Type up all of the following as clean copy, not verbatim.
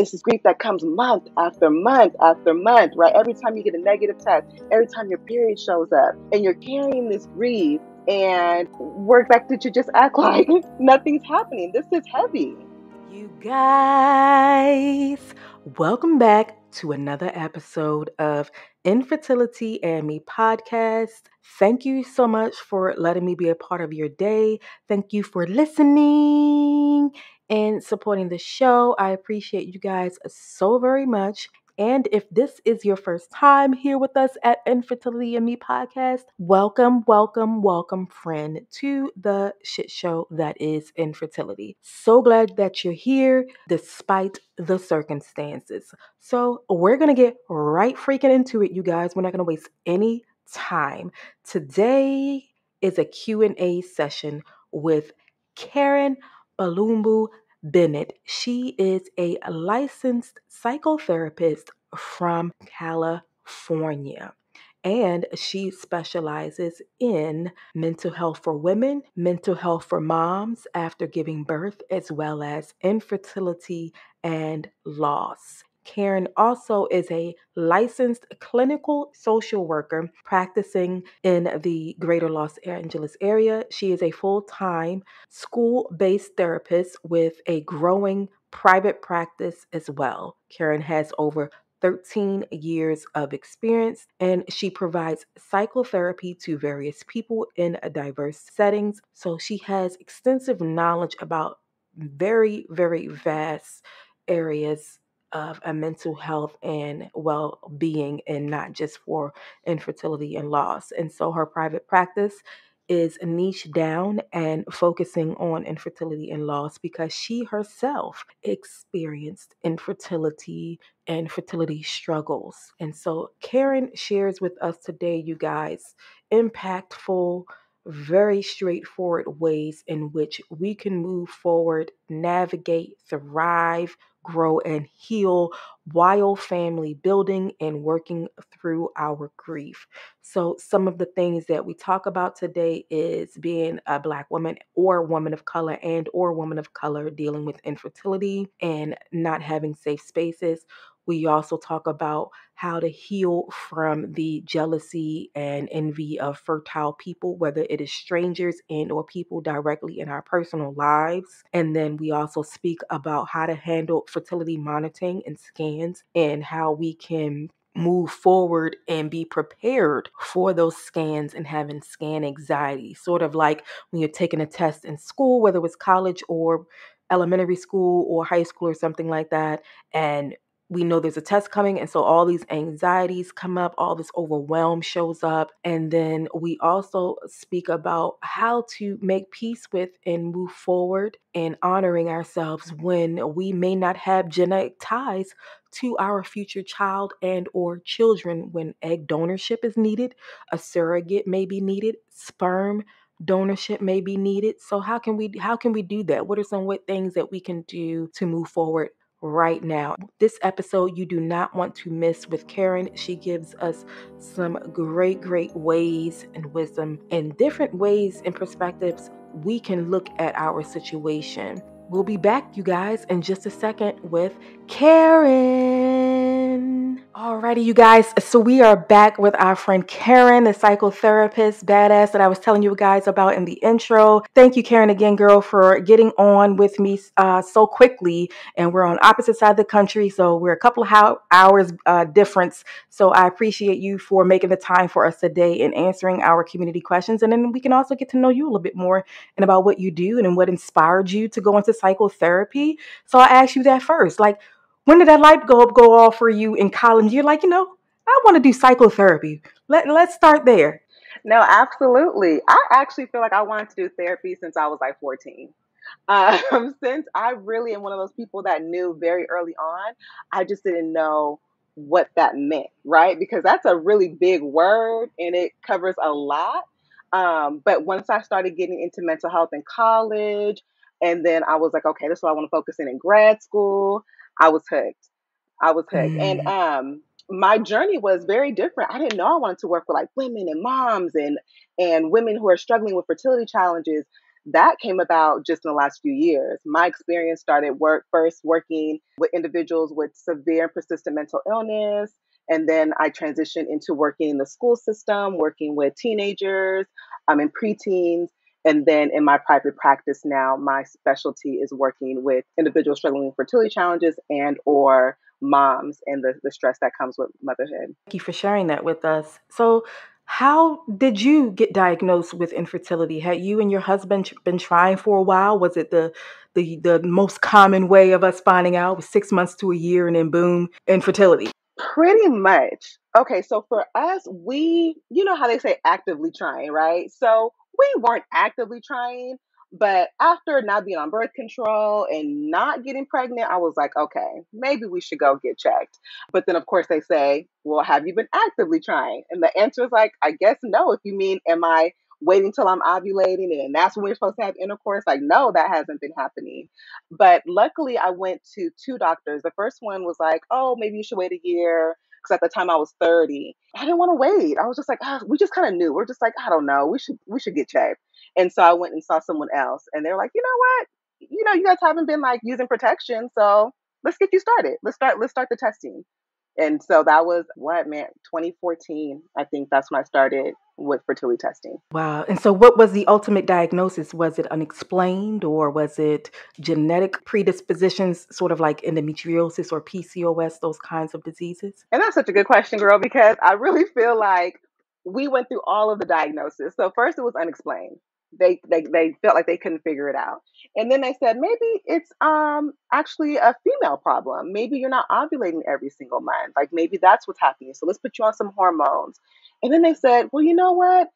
it's this grief that comes month after month after month, right? Every time you get a negative test, every time your period shows up, and you're carrying this grief, and we're expected to just act like nothing's happening. This is heavy. You guys, welcome back to another episode of Infertility and Me podcast. Thank you so much for letting me be a part of your day. Thank you for listening and supporting the show. I appreciate you guys so very much. And if this is your first time here with us at Infertility and Me podcast, welcome, welcome, welcome, friend, to the shit show that is infertility. So glad that you're here despite the circumstances. So we're going to get right freaking into it, you guys. We're not going to waste any time. Today is a Q&A session with Karen Balumbu Bennett. She is a licensed psychotherapist from California, and she specializes in mental health for women, mental health for moms after giving birth, as well as infertility and loss. Karen also is a licensed clinical social worker practicing in the greater Los Angeles area. She is a full-time school-based therapist with a growing private practice as well. Karen has over 13 years of experience, and she provides psychotherapy to various people in diverse settings. So she has extensive knowledge about very, very vast areas of mental health and well-being, and not just for infertility and loss. And so her private practice is niche down and focusing on infertility and loss because she herself experienced infertility and fertility struggles. And so Karen shares with us today, you guys, impactful, very straightforward ways in which we can move forward, navigate, thrive, grow, and heal while family building and working through our grief. So some of the things that we talk about today is being a Black woman or woman of color and or woman of color dealing with infertility and not having safe spaces. We also talk about how to heal from the jealousy and envy of fertile people, whether it is strangers and or people directly in our personal lives. And then we also speak about how to handle fertility monitoring and scans and how we can move forward and be prepared for those scans and having scan anxiety, sort of like when you're taking a test in school, whether it was college or elementary school or high school or something like that, and we know there's a test coming, and so all these anxieties come up, all this overwhelm shows up. And then we also speak about how to make peace with and move forward and honoring ourselves when we may not have genetic ties to our future child and or children, when egg donorship is needed, a surrogate may be needed, sperm donorship may be needed. So how can we do that? What are some things that we can do to move forward right now? This episode you do not want to miss with Karen. She gives us some great ways and wisdom and different ways and perspectives we can look at our situation. We'll be back, you guys, in just a second with Karen. Alrighty, you guys. So we are back with our friend Karen, the psychotherapist badass that I was telling you guys about in the intro. Thank you, Karen, again, girl, for getting on with me so quickly. And we're on opposite side of the country, so we're a couple of hours difference. So I appreciate you for making the time for us today and answering our community questions. And then we can also get to know you a little bit more and about what you do and what inspired you to go into psychotherapy. So I asked you that first. Like, when did that light bulb go off for you in college? You're like, I want to do psychotherapy. Let's start there. No, absolutely. I actually feel like I wanted to do therapy since I was like 14. Since I really am one of those people that knew very early on, I just didn't know what that meant, right? Because that's a really big word and it covers a lot. But once I started getting into mental health in college, and then I was like, okay, this is what I want to focus in grad school, I was hooked. I was hooked. And my journey was very different. I didn't know I wanted to work with like women and moms and women who are struggling with fertility challenges. That came about just in the last few years. My experience started first working with individuals with severe and persistent mental illness. And then I transitioned into working in the school system, working with teenagers, and preteens. And then in my private practice now, my specialty is working with individuals struggling with fertility challenges and or moms and the stress that comes with motherhood. Thank you for sharing that with us. So, how did you get diagnosed with infertility? Had you and your husband been trying for a while? Was it the most common way of us finding out? It was 6 months to a year, and then boom, infertility. Pretty much. Okay, so for us, you know how they say actively trying, right? So we weren't actively trying, but after not being on birth control and not getting pregnant, I was like, okay, maybe we should go get checked. But then, of course, they say, well, have you been actively trying? And the answer is like, I guess no. If you mean, am I waiting till I'm ovulating and that's when we're supposed to have intercourse? Like, no, that hasn't been happening. But luckily, I went to two doctors. The first one was like, oh, maybe you should wait a year. Because at the time I was 30, I didn't want to wait. I was just like, we just kind of knew. We're just like, I don't know. We should get checked. And so I went and saw someone else, and they were like, you know what? You guys haven't been like using protection, so let's get you started. Let's start the testing. And so that was what, man, 2014. I think that's when I started with fertility testing. Wow. And so, what was the ultimate diagnosis? Was it unexplained, or was it genetic predispositions, sort of like endometriosis or PCOS, those kinds of diseases? And that's such a good question, girl, because I really feel like we went through all of the diagnosis. So first it was unexplained. They felt like they couldn't figure it out. And then they said maybe it's actually a female problem. Maybe you're not ovulating every single month. Like maybe that's what's happening. So let's put you on some hormones. And then they said, well, you know what?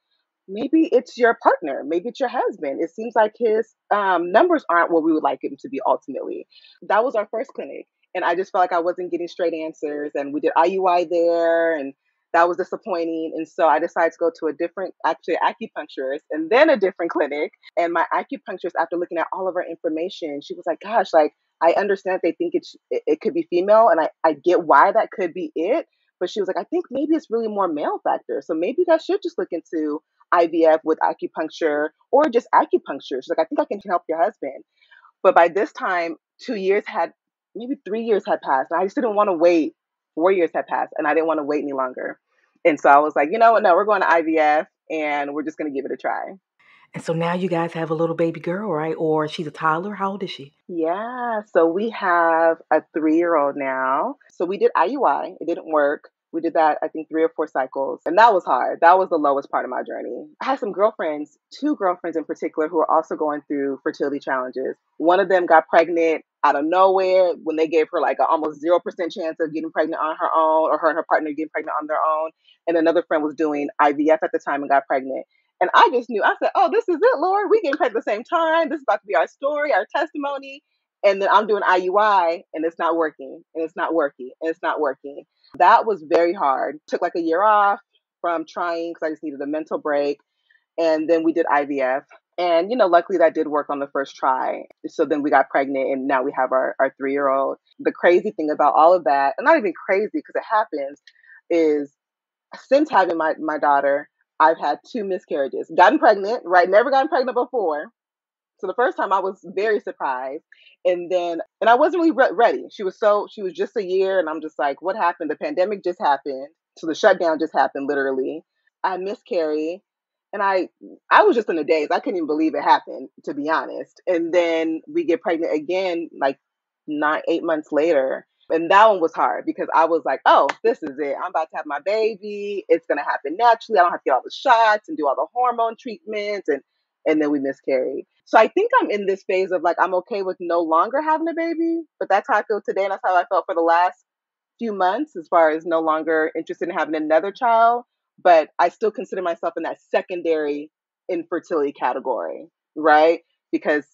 Maybe it's your partner. Maybe it's your husband. It seems like his numbers aren't what we would like him to be ultimately. That was our first clinic. And I just felt like I wasn't getting straight answers. And we did IUI there, and that was disappointing. And so I decided to go to a different, actually, acupuncturist and then a different clinic. And my acupuncturist, after looking at all of our information, she was like, gosh, like, I understand they think it could be female. And I get why that could be it. But she was like, I think maybe it's really more male factor. So maybe you guys should just look into IVF with acupuncture or just acupuncture. She's like, I think I can help your husband. But by this time, 2 years had, maybe 3 years had passed. And I just didn't want to wait. 4 years had passed and I didn't want to wait any longer. And so I was like, you know what? No, we're going to IVF and we're just going to give it a try. And so now you guys have a little baby girl, right? Or she's a toddler. How old is she? Yeah. So we have a 3-year-old now. So we did IUI. It didn't work. We did that, I think, 3 or 4 cycles. And that was hard. That was the lowest part of my journey. I had some girlfriends, two girlfriends in particular, who were also going through fertility challenges. One of them got pregnant out of nowhere when they gave her like an almost 0% chance of getting pregnant on her own, or her and her partner getting pregnant on their own. And another friend was doing IVF at the time and got pregnant. And I just knew, I said, oh, this is it, Lord. We getting pregnant at the same time. This is about to be our story, our testimony. And then I'm doing IUI and it's not working and it's not working and it's not working. That was very hard. Took like a year off from trying because I just needed a mental break. And then we did IVF. And, luckily that did work on the first try. So then we got pregnant and now we have our 3-year-old. The crazy thing about all of that, and not even crazy because it happens, is since having my daughter, I've had 2 miscarriages. Gotten pregnant, right? Never gotten pregnant before. So the first time I was very surprised, and I wasn't really ready. She was just a year, and I'm just like, what happened? The pandemic just happened, so the shutdown just happened, literally. I miscarried, and I was just in a daze. I couldn't even believe it happened, to be honest. And then we get pregnant again, like 8 months later. And that one was hard because I was like, oh, this is it. I'm about to have my baby. It's going to happen naturally. I don't have to get all the shots and do all the hormone treatments. And then we miscarried. So I think I'm in this phase of like, I'm okay with no longer having a baby, but that's how I feel today. And that's how I felt for the last few months, as far as no longer interested in having another child. But I still consider myself in that secondary infertility category, right? Because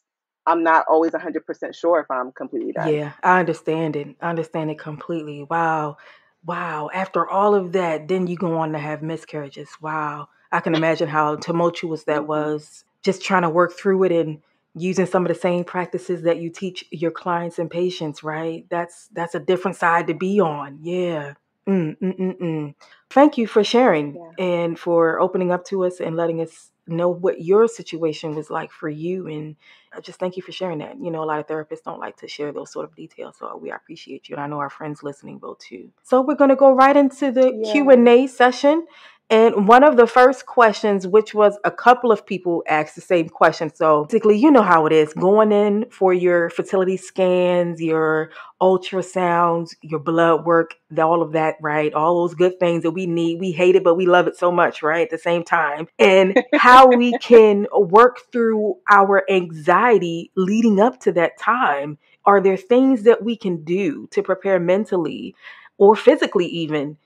I'm not always 100% sure if I'm completely done. Yeah, I understand it. I understand it completely. Wow. Wow. After all of that, then you go on to have miscarriages. Wow. I can imagine how tumultuous that was, just trying to work through it and using some of the same practices that you teach your clients and patients, right? That's a different side to be on. Yeah. Mm, mm, mm, mm. Thank you for sharing Yeah. and for opening up to us and letting us know what your situation was like for you. And just thank you for sharing that. You know, a lot of therapists don't like to share those sort of details, so we appreciate you. And I know our friends listening will too. So we're going to go right into the Yeah. Q&A session. And one of the first questions, which was a couple of people asked the same question. So basically, you know how it is going in for your fertility scans, your ultrasounds, your blood work, all of that, right? All those good things that we need. We hate it, but we love it so much, right? At the same time. And how we can work through our anxiety leading up to that time. Are there things that we can do to prepare mentally or physically even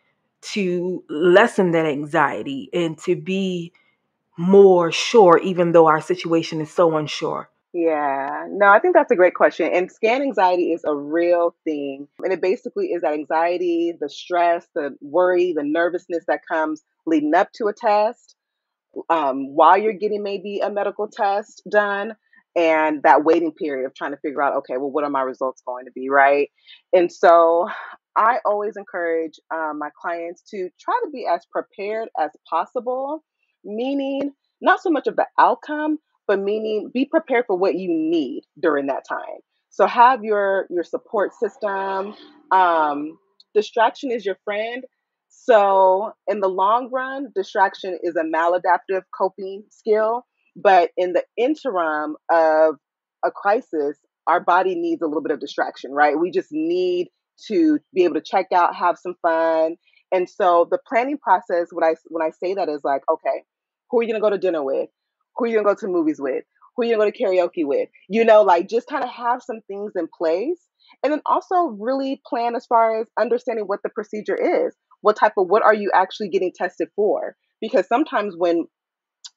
to lessen that anxiety and to be more sure, even though our situation is so unsure? Yeah, no, I think that's a great question. And scan anxiety is a real thing. And it basically is that anxiety, the stress, the worry, the nervousness that comes leading up to a test, while you're getting maybe a medical test done, and that waiting period of trying to figure out, okay, well, what are my results going to be, right? And so I always encourage my clients to try to be as prepared as possible, meaning not so much of the outcome, but meaning be prepared for what you need during that time. So have your support system. Um, Distraction is your friend. So, in the long run, distraction is a maladaptive coping skill. But in the interim of a crisis, our body needs a little bit of distraction, right? We just need to be able to check out, have some fun. And so, the planning process, when I say that is like, okay, who are you gonna go to dinner with? Who are you gonna go to movies with? Who are you gonna go to karaoke with? Like just kind of have some things in place. And then also really plan as far as understanding what the procedure is, what are you actually getting tested for, because sometimes when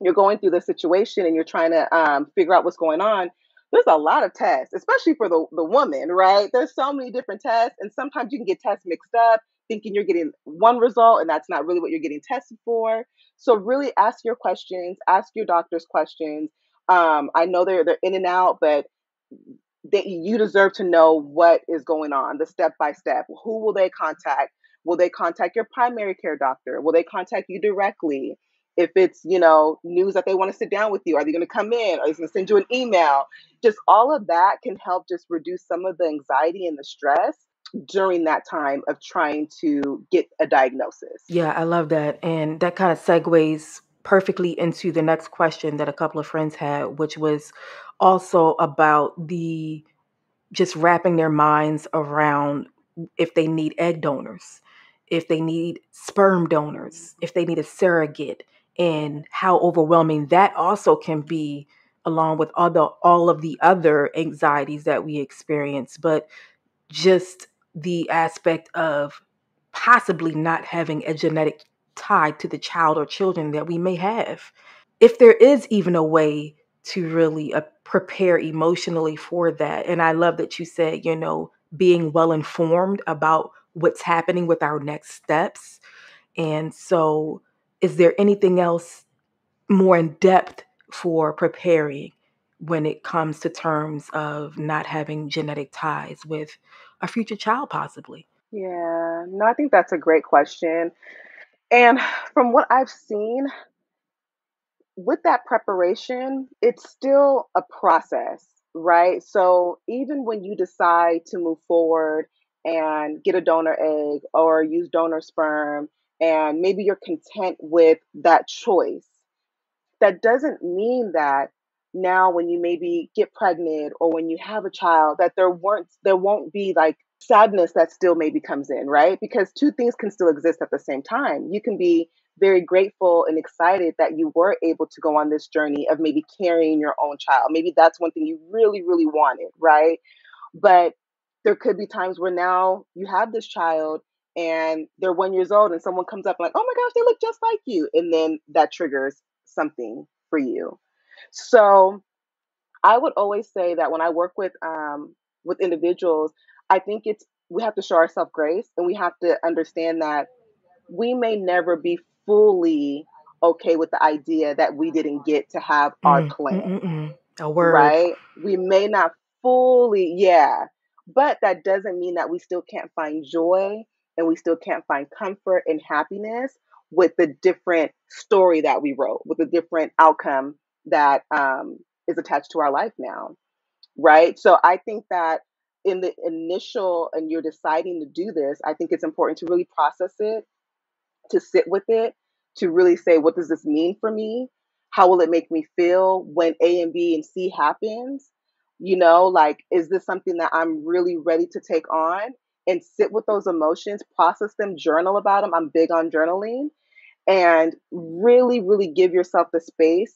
you're going through the situation and you're trying to figure out what's going on, there's a lot of tests, especially for the woman, right? There's so many different tests, and sometimes you can get tests mixed up thinking you're getting one result and that's not really what you're getting tested for. So really ask your questions, ask your doctors questions. I know they're in and out, but you deserve to know what is going on, the step by step. Who will they contact? Will they contact your primary care doctor? Will they contact you directly? If it's, news that they want to sit down with you, are they going to come in? Are they going to send you an email? Just all of that can help just reduce some of the anxiety and the stress during that time of trying to get a diagnosis. Yeah, I love that. And that kind of segues perfectly into the next question that a couple of friends had, which was also about the just wrapping their minds around if they need egg donors, if they need sperm donors, if they need a surrogate, and how overwhelming that also can be, along with all of the other anxieties that we experience. But just the aspect of possibly not having a genetic tie to the child or children that we may have. If there is even a way to really prepare emotionally for that. And I love that you said, being well informed about what's happening with our next steps. And so, is there anything else more in depth for preparing when it comes to terms of not having genetic ties with a future child, possibly? Yeah, no, I think that's a great question. And from what I've seen, with that preparation, it's still a process, right? So even when you decide to move forward and get a donor egg or use donor sperm, and maybe you're content with that choice, that doesn't mean that now when you maybe get pregnant or when you have a child that there won't be like sadness that still maybe comes in, right? Because two things can still exist at the same time. You can be very grateful and excited that you were able to go on this journey of maybe carrying your own child. Maybe that's one thing you really really wanted, right? But there could be times where now you have this child and they're 1 years old and someone comes up like, oh my gosh, they look just like you. And then that triggers something for you. So I would always say that when I work with individuals, I think we have to show ourselves grace and we have to understand that we may never be fully okay with the idea that we didn't get to have our Mm, mm, plan, mm, mm. A word. right? We may not fully, yeah, but that doesn't mean that we still can't find joy and we still can't find comfort and happiness with the different story that we wrote, with the different outcome that is attached to our life now, right? So I think that in the initial, and you're deciding to do this, I think it's important to really process it, to sit with it, to really say, what does this mean for me? How will it make me feel when A and B and C happens? Like, is this something that I'm really ready to take on? And sit with those emotions, process them, journal about them. I'm big on journaling, and really, really give yourself the space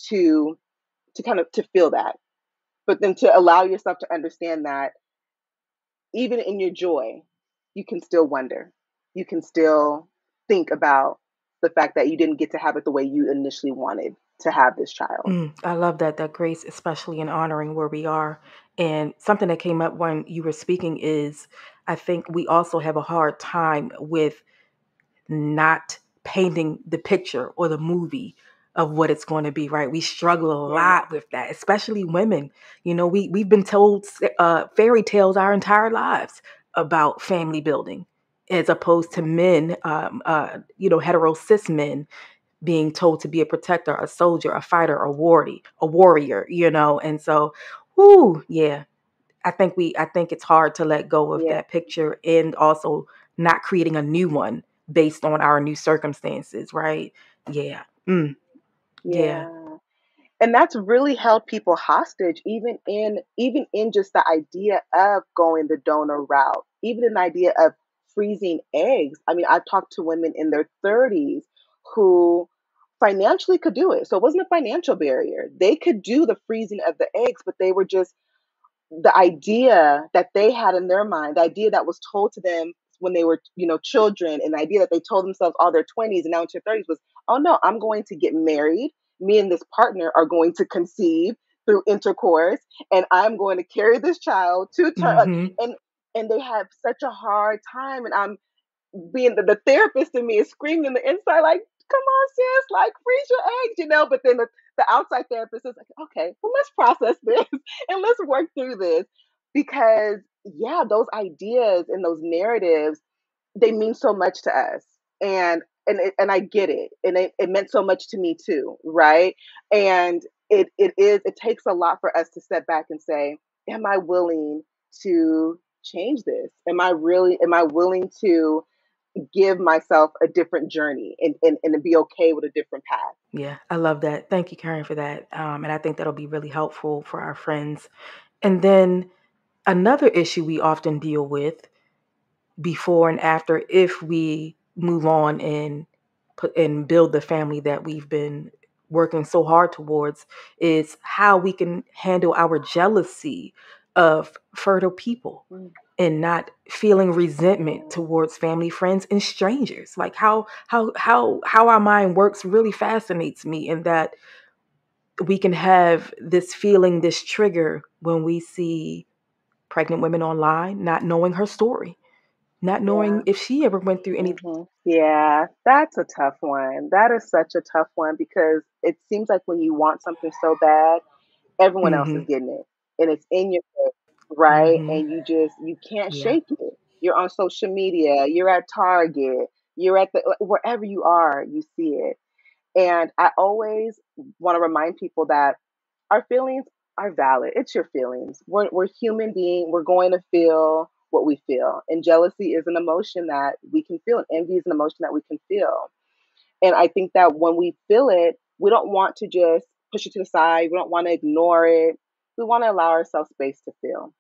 to kind of to feel that, but then to allow yourself to understand that even in your joy, you can still wonder. You can still think about the fact that you didn't get to have it the way you initially wanted to have this child. I love that grace, especially in honoring where we are. And something that came up when you were speaking is I think we also have a hard time with not painting the picture or the movie of what it's going to be, right? We struggle a Yeah. lot with that, especially women. We've been told fairy tales our entire lives about family building, as opposed to men, hetero cis men being told to be a protector, a soldier, a fighter, a warrior, And so, yeah, I think it's hard to let go of Yeah. that picture and also not creating a new one based on our new circumstances, right? Yeah. Yeah. Yeah. And that's really held people hostage, even in just the idea of going the donor route, even in the idea of freezing eggs. I mean, I've talked to women in their 30s who financially could do it. So it wasn't a financial barrier. They could do the freezing of the eggs, but they were just, the idea that they had in their mind, the idea that was told to them when they were, children, and the idea that they told themselves all their 20s and now into their 30s was, oh no, I'm going to get married. Me and this partner are going to conceive through intercourse, and I'm going to carry this child to term. Mm-hmm. And they have such a hard time, and I'm being the therapist in me is screaming in the inside, like, come on, sis, like, freeze your eggs, But then the outside therapist is like, okay, well, let's process this and let's work through this. Because, yeah, those ideas and those narratives, they mean so much to us. And I get it. And it meant so much to me too, right? And it takes a lot for us to step back and say, am I willing to change this? Am I willing to give myself a different journey, and to be okay with a different path? Yeah. I love that. Thank you, Karen, for that. And I think that'll be really helpful for our friends. And then another issue we often deal with before and after, if we move on and put and build the family that we've been working so hard towards, is how we can handle our jealousy of fertile people Mm. and not feeling resentment Yeah. towards family, friends, and strangers. Like how our mind works really fascinates me, in that we can have this feeling, this trigger when we see pregnant women online, not knowing her story, not knowing Yeah. if she ever went through anything. Yeah, that's a tough one. That is such a tough one, because it seems like when you want something so bad, everyone else is Mm-hmm. getting it, and it's in your face, right? Mm-hmm. And you can't Yeah. shake it. You're on social media, you're at Target, you're at the wherever you are, you see it. And I always want to remind people that our feelings are valid. It's your feelings. We're human beings. We're going to feel what we feel. And jealousy is an emotion that we can feel. And envy is an emotion that we can feel. And I think that when we feel it, we don't want to just push it to the side. We don't want to ignore it. We want to allow ourselves space to feel,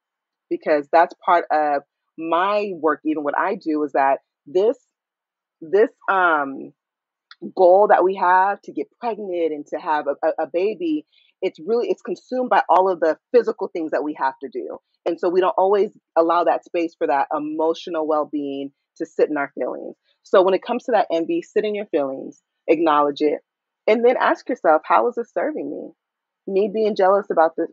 because that's part of my work. Even what I do is that this goal that we have to get pregnant and to have a baby, it's consumed by all of the physical things that we have to do. And so we don't always allow that space for that emotional well-being to sit in our feelings. So when it comes to that envy, sit in your feelings, acknowledge it, and then ask yourself, how is it serving me? Me being jealous about this,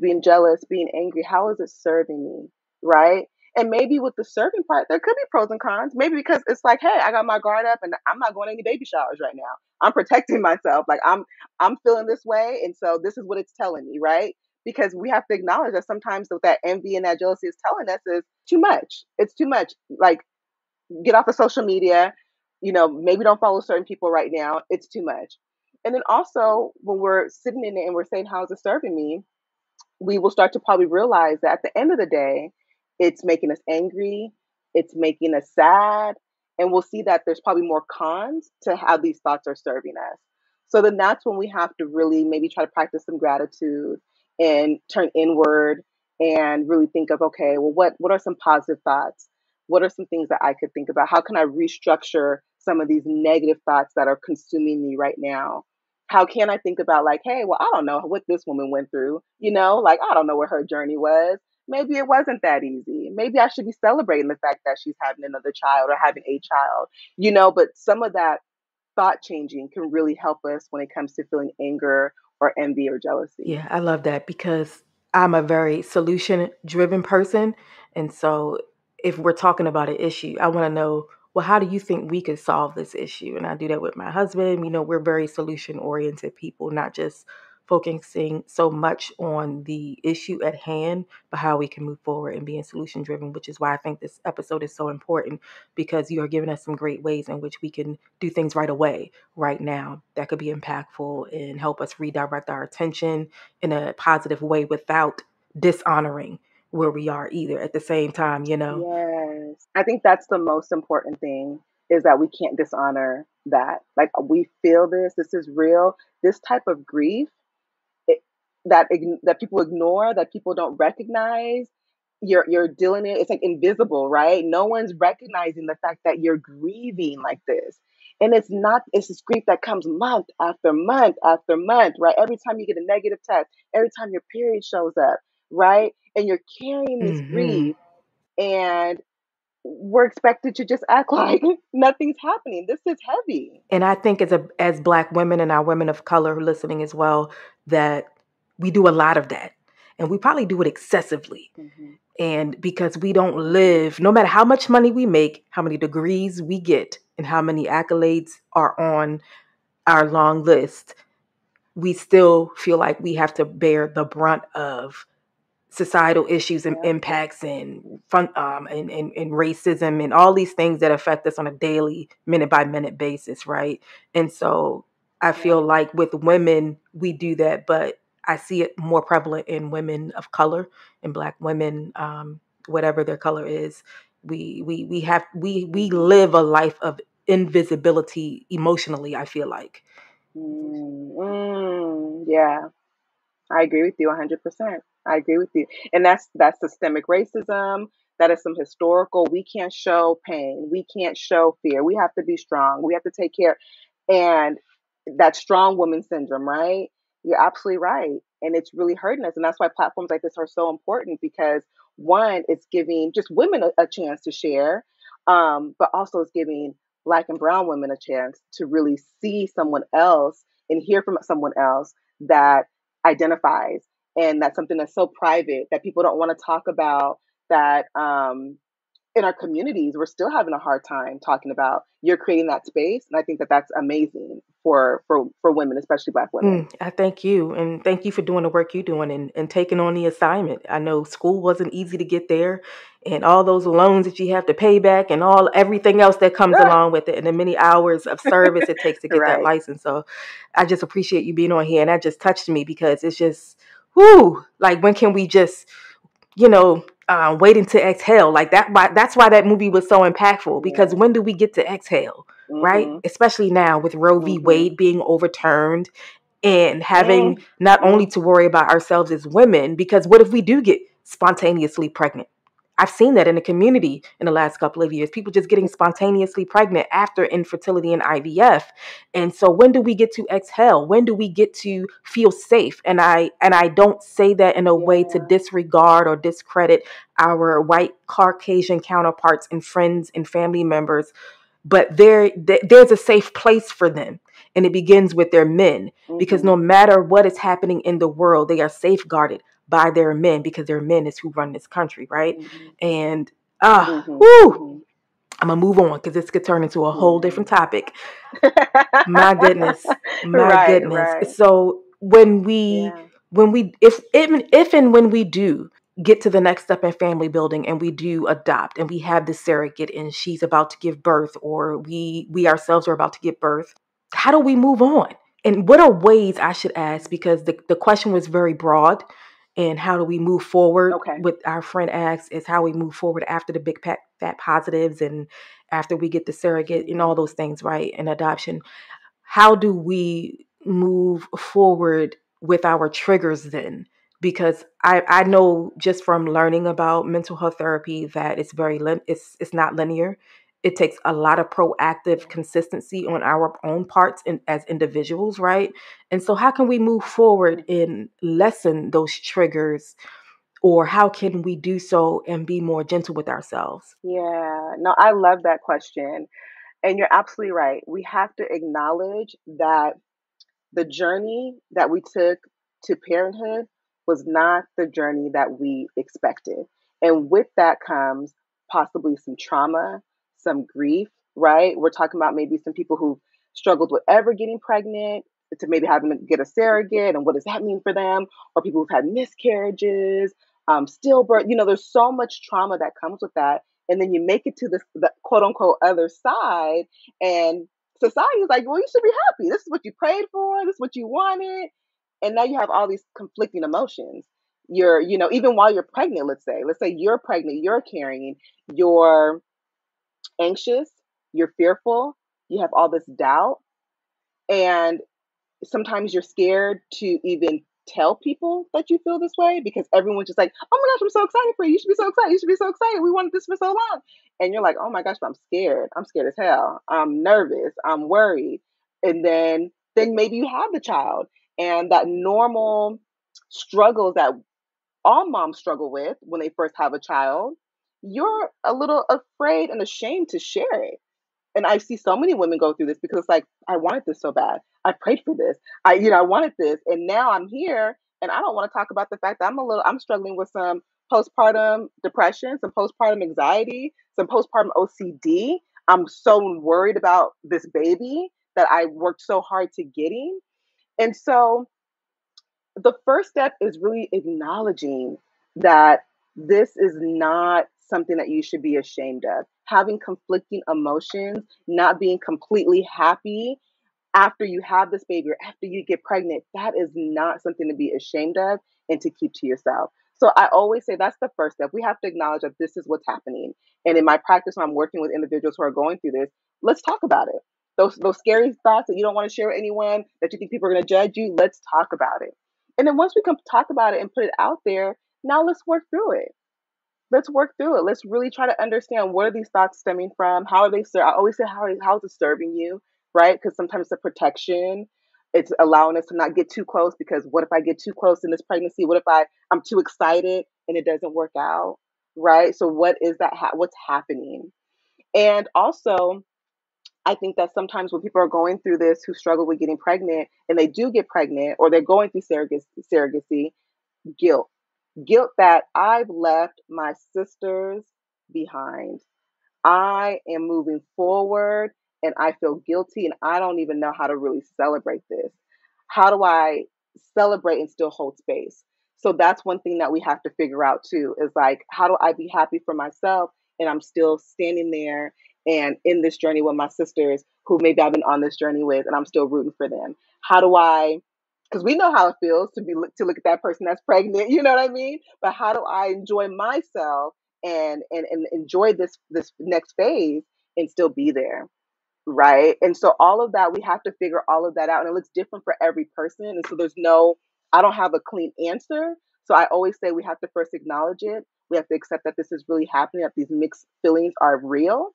being jealous, being angry, how is it serving me? Right? And maybe with the serving part, there could be pros and cons. Maybe because it's like, hey, I got my guard up and I'm not going to any baby showers right now. I'm protecting myself. Like I'm feeling this way. And so this is what it's telling me, right? Because we have to acknowledge that sometimes what that envy and that jealousy is telling us is too much. It's too much. Like, get off of social media. Maybe don't follow certain people right now. It's too much. And then also when we're sitting in it and we're saying, how's it serving me? We will start to probably realize that at the end of the day, it's making us angry, it's making us sad, and we'll see that there's probably more cons to how these thoughts are serving us. So then that's when we have to really maybe try to practice some gratitude and turn inward and really think of, okay, well, what are some positive thoughts? What are some things that I could think about? How can I restructure some of these negative thoughts that are consuming me right now? How can I think about, like, hey, well, I don't know what this woman went through, like, I don't know what her journey was. Maybe it wasn't that easy. Maybe I should be celebrating the fact that she's having another child or having a child, but some of that thought changing can really help us when it comes to feeling anger or envy or jealousy. Yeah, I love that because I'm a very solution driven person. And so if we're talking about an issue, I want to know, well, how do you think we could solve this issue? And I do that with my husband. We're very solution oriented people, not just focusing so much on the issue at hand, but how we can move forward and being solution driven, which is why I think this episode is so important because you are giving us some great ways in which we can do things right away, right now, that could be impactful and help us redirect our attention in a positive way without dishonoring where we are either at the same time. Yes. I think that's the most important thing, is that we can't dishonor that. Like, we feel this is real. This type of grief, it, that people ignore, that people don't recognize. You're dealing it. It's like invisible, right? No one's recognizing the fact that you're grieving like this, and it's not. It's this grief that comes month after month after month, right? Every time you get a negative text, every time your period shows up, right, and you're carrying this Hmm. grief, and we're expected to just act like nothing's happening. This is heavy. And I think as Black women and our women of color listening as well, that we do a lot of that, and we probably do it excessively. Mm-hmm. And because we don't live, no matter how much money we make, how many degrees we get, and how many accolades are on our long list, we still feel like we have to bear the brunt of societal issues and Yeah. impacts and fun and racism and all these things that affect us on a daily, minute by minute basis, right? And so I feel Right. like with women we do that, but I see it more prevalent in women of color and Black women, whatever their color is. We Mm-hmm. live a life of invisibility emotionally, I feel like. Yeah. I agree with you 100%. I agree with you. And that's systemic racism. That is some historical. We can't show pain. We can't show fear. We have to be strong. We have to take care. And that strong woman syndrome, right? You're absolutely right. And it's really hurting us. And that's why platforms like this are so important, because one, it's giving just women a chance to share, but also it's giving Black and brown women a chance to really see someone else and hear from someone else that identifies, and that's something that's so private that people don't want to talk about, that in our communities we're still having a hard time talking about. You're creating that space, and I think that that's amazing for women, especially Black women. I thank you, and thank you for doing the work you're doing and taking on the assignment. I know school wasn't easy to get there, and all those loans that you have to pay back, and everything else that comes along with it, and the many hours of service it takes to get that Right. license. So, I just appreciate you being on here, and that just touched me because it's just, whoo, like when can we just, waiting to exhale like that? That's why that movie was so impactful, because Yeah. when do we get to exhale? Right, Mm-hmm. especially now with Roe v. Mm-hmm. Wade being overturned and having Mm. not only Mm. to worry about ourselves as women, because what if we do get spontaneously pregnant? I've seen that in the community in the last couple of years, people just getting spontaneously pregnant after infertility and IVF. And so when do we get to exhale? When do we get to feel safe? And I don't say that in a way to Yeah. disregard or discredit our white Caucasian counterparts and friends and family members, but there's a safe place for them, and it begins with their men, because Mm-hmm. no matter what is happening in the world, they are safeguarded by their men, because their men is who run this country, right? Mm-hmm. And Mm-hmm. whoo, Mm-hmm. I'm gonna move on because this could turn into a whole Yeah. different topic. My goodness, my Right. goodness. Right. So when we Yeah. if and when we do get to the next step in family building and we do adopt and we have the surrogate and she's about to give birth, or we ourselves are about to give birth, how do we move on? And what are ways, I should ask, because the question was very broad, and how do we move forward? Okay. What our friend asks is how we move forward after the big fat positives and after we get the surrogate and all Mm-hmm. those things, right? And adoption. How do we move forward with our triggers then? Because I know just from learning about mental health therapy that it's it's not linear. It takes a lot of proactive consistency on our own parts as individuals, right? And so how can we move forward Mm-hmm. and lessen those triggers, or how can we do so and be more gentle with ourselves? Yeah, no, I love that question. And you're absolutely right. We have to acknowledge that the journey that we took to parenthood was not the journey that we expected. And with that comes possibly some trauma, some grief, right? We're talking about maybe some people who struggled with ever getting pregnant, to maybe having to get a surrogate, and what does that mean for them? Or people who've had miscarriages, stillbirth. There's so much trauma that comes with that. And then you make it to the quote unquote other side, and society is like, well, you should be happy. This is what you prayed for. This is what you wanted. And now you have all these conflicting emotions. Even while you're pregnant, let's say you're pregnant, you're carrying, you're anxious, you're fearful, you have all this doubt. And sometimes you're scared to even tell people that you feel this way because everyone's just like, oh my gosh, I'm so excited for you. You should be so excited. You should be so excited. We wanted this for so long. And you're like, oh my gosh, but I'm scared. I'm scared as hell. I'm nervous. I'm worried. And then maybe you have the child, and that normal struggles that all moms struggle with when they first have a child, you're a little afraid and ashamed to share it. And I see so many women go through this because it's like, I wanted this so bad. I prayed for this. I wanted this. And now I'm here, and I don't want to talk about the fact that I'm struggling with some postpartum depression, some postpartum anxiety, some postpartum OCD. I'm so worried about this baby that I worked so hard to getting. And so the first step is really acknowledging that this is not something that you should be ashamed of. Having conflicting emotions, not being completely happy after you have this baby or after you get pregnant, that is not something to be ashamed of and to keep to yourself. So I always say that's the first step. We have to acknowledge that this is what's happening. And in my practice, when I'm working with individuals who are going through this, let's talk about it. Those scary thoughts that you don't want to share with anyone, that you think people are going to judge you, let's talk about it. And then once we can talk about it and put it out there, now let's work through it. Let's work through it. Let's really try to understand, where are these thoughts stemming from? How are they I always say, how is it serving you, right? Because sometimes the protection, it's allowing us to not get too close, because what if I get too close in this pregnancy? What if I'm too excited and it doesn't work out, right? So what is that? What's happening? And also, I think that sometimes when people are going through this, who struggle with getting pregnant, and they do get pregnant, or they're going through surrogacy, guilt. Guilt that I've left my sisters behind. I am moving forward and I feel guilty, and I don't even know how to really celebrate this. How do I celebrate and still hold space? So that's one thing that we have to figure out too, is like, how do I be happy for myself and I'm still standing there and in this journey with my sisters who maybe I've been on this journey with, and I'm still rooting for them? How do I, because we know how it feels to look at that person that's pregnant, you know what I mean? But how do I enjoy myself and enjoy this next phase and still be there, right? And so all of that, we have to figure all of that out, and it looks different for every person. And so I don't have a clean answer. So I always say we have to first acknowledge it. We have to accept that this is really happening, that these mixed feelings are real.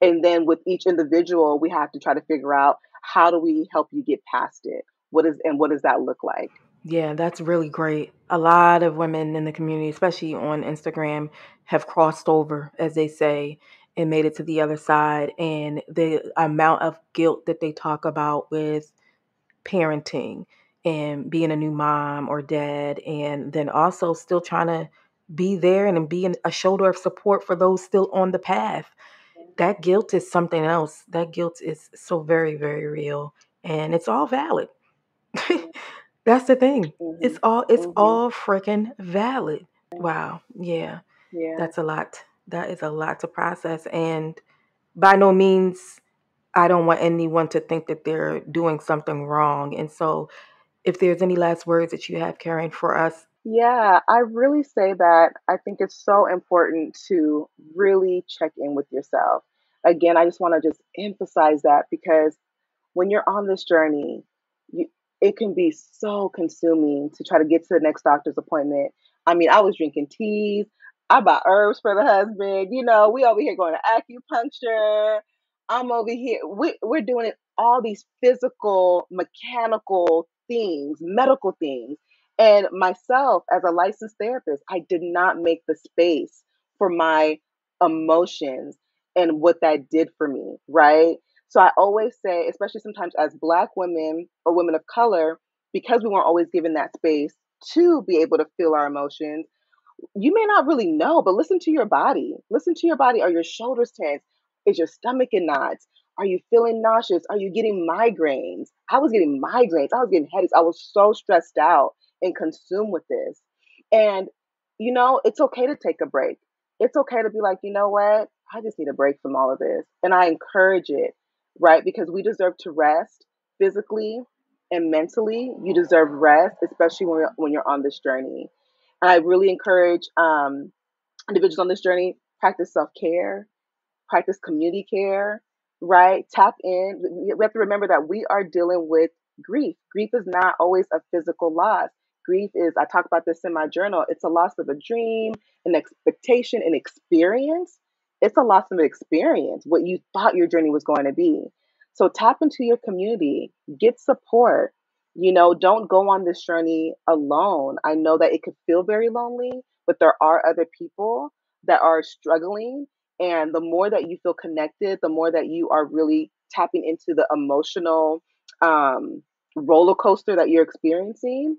And then with each individual, we have to try to figure out, how do we help you get past it? What does that look like? Yeah, that's really great. A lot of women in the community, especially on Instagram, have crossed over, as they say, and made it to the other side. And the amount of guilt that they talk about with parenting and being a new mom or dad, and then also still trying to be there and being a shoulder of support for those still on the path. That guilt is something else. That guilt is so very, very real, and it's all valid. That's the thing. Hmm. It's Hmm. all freaking valid. Wow. Yeah. Yeah. That's a lot. That is a lot to process. And by no means, I don't want anyone to think that they're doing something wrong. And so, if there's any last words that you have, Karen, for us. Yeah, I really say that I think it's so important to really check in with yourself. Again, I just want to just emphasize that because when you're on this journey, you, it can be so consuming to try to get to the next doctor's appointment. I mean, I was drinking teas. I bought herbs for the husband. We over here going to acupuncture. I'm over here. We're doing it, all these physical, mechanical things, medical things. And myself, as a licensed therapist, I did not make the space for my emotions and what that did for me, right? So I always say, especially sometimes as Black women or women of color, because we weren't always given that space to be able to feel our emotions, you may not really know, but listen to your body. Listen to your body. Are your shoulders tense? Is your stomach in knots? Are you feeling nauseous? Are you getting migraines? I was getting migraines. I was getting headaches. I was so stressed out and consumed with this. And, it's okay to take a break. It's okay to be like, you know what? I just need a break from all of this. And I encourage it, right? Because we deserve to rest physically and mentally. You deserve rest, especially when you're on this journey. And I really encourage individuals on this journey, practice self care, practice community care, right? Tap in. We have to remember that we are dealing with grief. Grief is not always a physical loss. Grief is, I talk about this in my journal, it's a loss of a dream, an expectation, an experience. It's a loss of an experience, what you thought your journey was going to be. So tap into your community, get support. Don't go on this journey alone. I know that it could feel very lonely, but there are other people that are struggling, and the more that you feel connected, the more that you are really tapping into the emotional um, roller coaster that you're experiencing,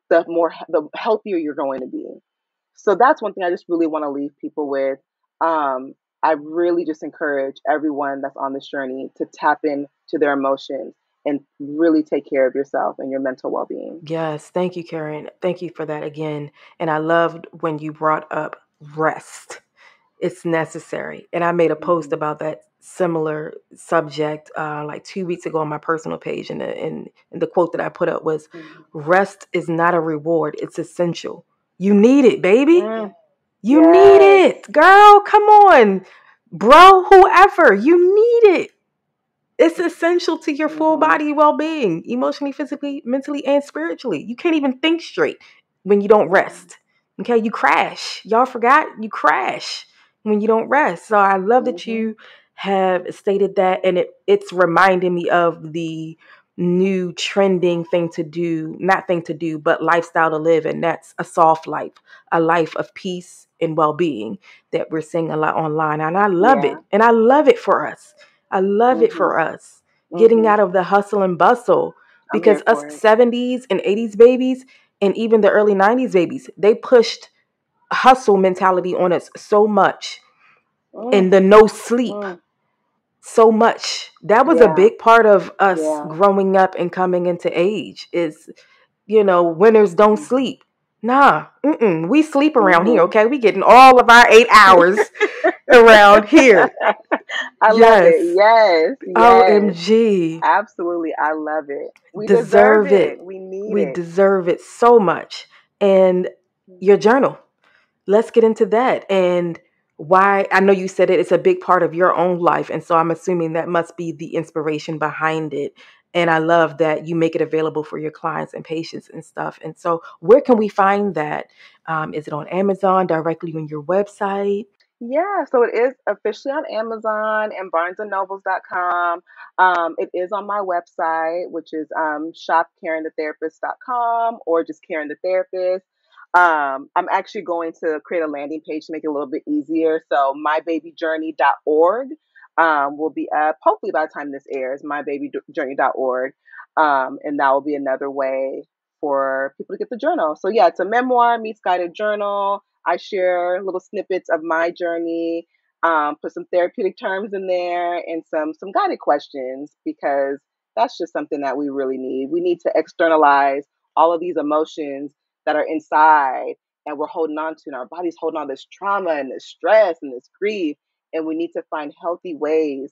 the healthier you're going to be. So that's one thing I just really want to leave people with. I really just encourage everyone that's on this journey to tap into their emotions and really take care of yourself and your mental well-being. Yes, thank you, Karen. Thank you for that again. And I loved when you brought up rest. It's necessary. And I made a post Mm-hmm. about that similar subject like 2 weeks ago on my personal page. And the quote that I put up was, Mm-hmm. rest is not a reward, it's essential. You need it, baby. Mm, You need yes. it. Girl, come on. Bro, whoever, you need it. It's essential to your full Mm-hmm. body well being, emotionally, physically, mentally, and spiritually. You can't even think straight when you don't Mm-hmm. rest. Okay, you crash. Y'all forgot? You crash when you don't rest. So I love that Mm-hmm. you have stated that, and it's reminding me of the new trending thing to do, not thing to do, but lifestyle to live, and that's a soft life, a life of peace and well being that we're seeing a lot online. And I love Yeah. it. And I love it for us. I love it Mm-hmm. for us getting Mm-hmm. out of the hustle and bustle I'm because here us for it. 70s and 80s babies and even the early 90s babies, they pushed hustle mentality on us so much, Mm, and the no sleep mm. so much. That was a Yeah. big part of us Yeah. growing up and coming into age is, winners don't Mm-hmm. sleep. Nah, we sleep around here, Mm-hmm. okay? We getting all of our 8 hours around here. I love Yes. it. Yes. Yes. OMG. Absolutely. I love it. We deserve Deserve it. it. We need We it. deserve it so much. And your journal, let's get into that. And why, I know you said it's a big part of your own life. And so I'm assuming that must be the inspiration behind it. And I love that you make it available for your clients and patients and stuff. And so, where can we find that? Is it on Amazon, directly on your website? Yeah, so it is officially on Amazon and barnesandnobles.com. It is on my website, which is shopkarenthetherapist.com or just Karen the Therapist. I'm actually going to create a landing page to make it a little bit easier. So mybabyjourney.org will be up hopefully by the time this airs, mybabyjourney.org. And that will be another way for people to get the journal. So yeah, it's a memoir meets guided journal. I share little snippets of my journey, put some therapeutic terms in there and some guided questions because that's just something that we really need. We need to externalize all of these emotions that are inside and we're holding on to, and our body's holding on to this trauma and this stress and this grief. And we need to find healthy ways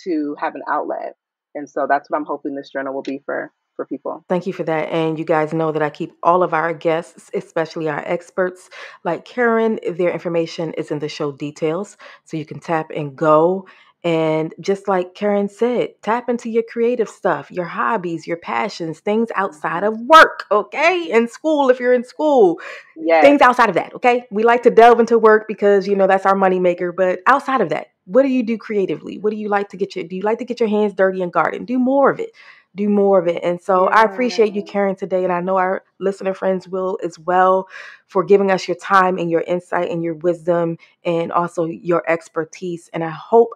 to have an outlet. And so that's what I'm hoping this journal will be for people. Thank you for that. And you guys know that I keep all of our guests, especially our experts like Karen, their information is in the show details. So you can tap and go. And just like Karen said, tap into your creative stuff, your hobbies, your passions, things outside of work, okay? In school, if you're in school, Yes. things outside of that, okay? We like to delve into work because, that's our moneymaker. But outside of that, what do you do creatively? What do you like to do you like to get your hands dirty in garden? Do more of it. Do more of it. And so I appreciate you, Yeah. Karen, today. And I know our listener friends will as well, for giving us your time and your insight and your wisdom and also your expertise. And I hope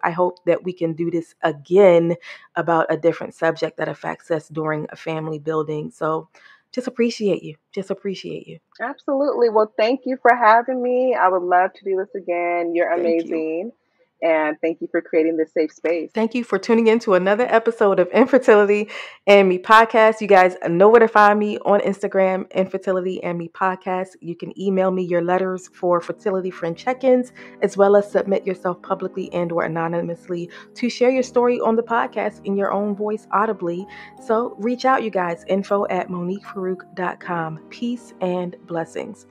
that we can do this again about a different subject that affects us during a family building. So just appreciate you. Just appreciate you. Absolutely. Well, thank you for having me. I would love to do this again. You're Thank you. amazing. And thank you for creating this safe space. Thank you for tuning in to another episode of Infertility and Me Podcast. You guys know where to find me on Instagram, Infertility and Me Podcast. You can email me your letters for fertility friend check-ins, as well as submit yourself publicly and or anonymously to share your story on the podcast in your own voice audibly. So reach out, you guys. info@moniquefarouk.com. Peace and blessings.